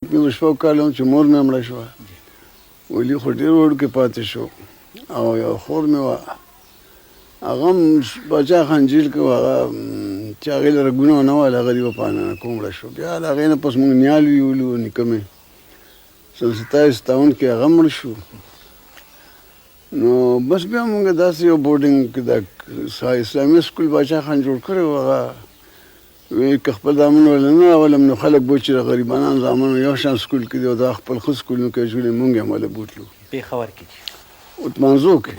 مې شپږ کاله چې مور مې مړه شوه ولي خو ډېر وړوکی پاتې شو او یو خور مې وه هغه هم باچا خان جیل کې وه هغه چې هغې لره ګناه نه وه هغه دې وپالنه کو مړه شو بیا د هغې نه پس موږ نیال ویولو نیکه مې سل 27 کې هغه مړ شو نو بس بیا موږ داسې یو بورډینګ کې د اسلامي سکول باچا خان جوړ کړی و هغه وی که خپل زامن ولا نه راولم نو خلک به چې د غریبانان زامنو یو شان سکول کې دی او دا خپل ښه سکولونو کې جوړې مونږ یې هماله بوتلو پېښور کې اتمانزو کې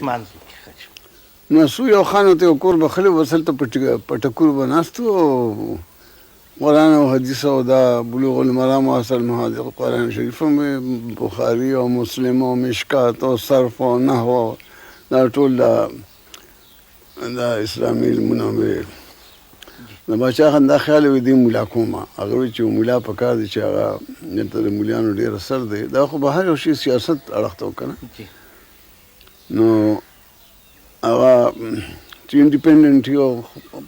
نو څو یو خان ورته یو کور بخلی و بس هلته په ټکور به ناست و قرآن او حدیث او دا بلوغ المرام او اصل محادث قرآن شریف هم بخاري او مسلم او مشکات او صرف او نحو دا ټول دا اسلامي علمونه مې د باچا خان دا خیال وي دی مولا کومه هغه وایي چې مولا په کار دی چې هغه دلته د مولیانو ډېر اثر دی دا خو به هر یو شي سیاست اړخ ته وکړه نو هغه چې انډیپینډنټ یو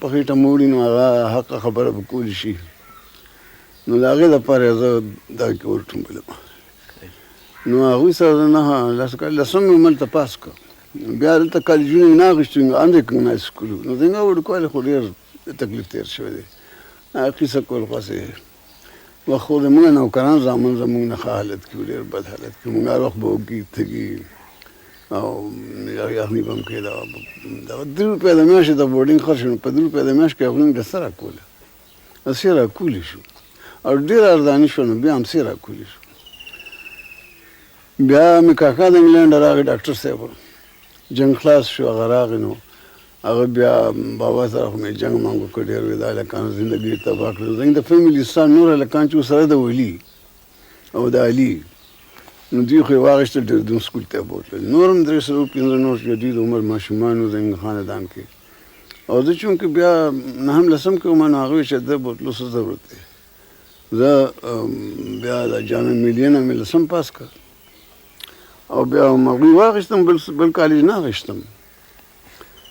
په خېټه موړي نو هغه حق خبره به کولی شي نو د هغې لپاره زه دا کې ورټومبلم نو هغوی سره نه لسم مې هملته پاس کړ بیا دلته کالجونه یې نه اخېستو امریکن سکول نو څنګه وړوکوالی خو ډېر تکلیف تیر شوی دی قیصه کول خواسې وخت خو زموږ نوکران زامن زموږ نه ښه حالت کې ډېر بد حالت کې موږ هر وخت به وږي تږي او یخني به هم کېده دغه 3 روپۍ د میاشتې د بورډینګ خرچ نو په 2 روپۍ د میاشت کې هغوی ډسته راکوله هسې راکولې شو او ډېر ارزاني شو نو بیا همسې راکولې شو بیا مې کاکا د انګلینډ راغی ډاکټر صاحب جنګ خلاص شو هغه راغی نو هغه بیا بابا سره خو مې جنګ مانګ وکړ ډېر وې دا هلکانو زندګي یې تباه کړه زموږ د فیملي ستا نور هلکان چې ورسره د ولي او د علي نو دوی خو یې واخېستل ډېردون سکول ته یې بوتلل نور هم 315 نور چې دوی د عمر ماشومان وو زموږ خاندان کې او زه چونکې بیا نهم لسم کې وم نو هغه وایي چې ده بوتلو څه ضرورت دی زه بیا د جامع ملیه نه مې لسم پاس کړ او بیا هم هغوی واخېستم بل کالج نه اخېستم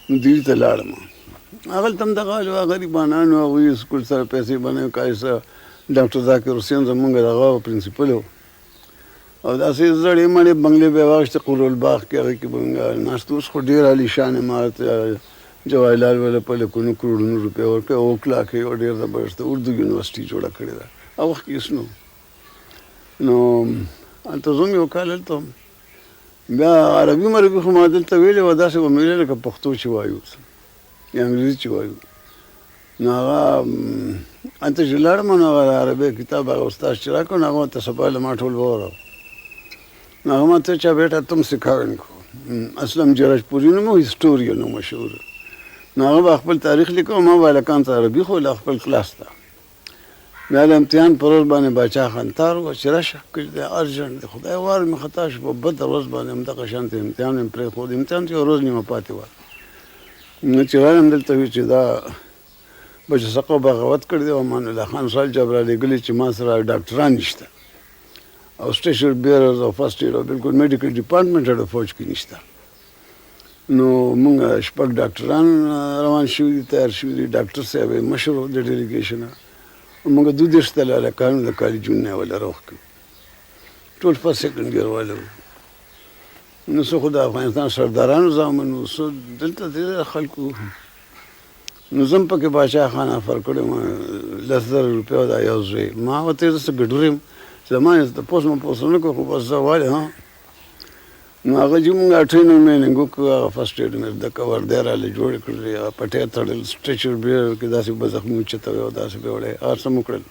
نو دلی ته لاړم هغلته هم دغه حال وه غریبانانو هغوی سکول سره پیسې بنوي کالج سره ډاکټر ذاکر حسین زمونږ دغه پرنسپل و او داسې زړې مړې بنګلې به یې واخېستې قرالباغ کې هغې کې به مونږ ناست اوس خو ډېر عالیشان عمارت جواهرلال والا په لکونو کروڑونو روپۍ ورکوي اوکلا کې یو ډېر زبردسته اردو یونیورسټي جوړه کړې ده هغه وخت کې هېڅ نو هلته زه هم یو کال هلته بیا عربي مربي خو ما دلته ویلې وه داسې به مې ویلې لکه پښتو چې وایو یا انګریزي چې وایو نو هغه هلته چې لاړم نو هغه عربي کتاب هغه استاد چې راکړ نو هغه ورته سبا له ما ټول ووراو نو هغه ما ته چا بیٹا تم سکھاؤ ان کو اسلم جرجپوري نوم و هسټورین و مشهور نو هغه به خپل تاریخ لیکو ما به هلکان ته عربي خو له خپل کلاس ته بیا د امتحان په ورځ باندې باچا خان تار و چې راشه دی ارجنټ دی خدای وار مې خطا شو په بده ورځ باندې همدغه شانته امتحان مې پرېښود امتحان چې یو ورځ نیمه پاتې وه نو چې راغلم دلته وي چې دا بچه سقو بغاوت کړی دی او امان الله خان صاحب جاب رالیږلي چې ما سره ډاکټران نشته او سټیشن بیررز او فرسټ ایډ او بالکل میډیکل ډپارټمنټ د فوج کې نشته نو موږ شپږ ډاکټران روان شوي دي تیار شوي دي ډاکټر صاحب یې مشر و د ډیلیګیشنه موږ 22 تله هلکانو د کالجونو نه یې وله روغ کړو ټول فرسټ سیکنډ اییر والا وو نو څه خو د افغانستان سردارانو زامن وو څه دلته ډېر خلکو نو زه هم پکې باچا خان افر کړی وم 10,000 روپیو دا یو زوی ما ورته زه څه ګډور یم زما یې تپوس مه پوس نه کړو خو بس زه والې ها نو هغه چې مونږ 98 مېننګ وکړو هغه فرسټ ایډ مې د کور دی راله جوړې کړلې هغه پټۍ تړل سټریچر بیر کې داسې به زخمي اوچته وی او داسې به وړی هر څه مو کړل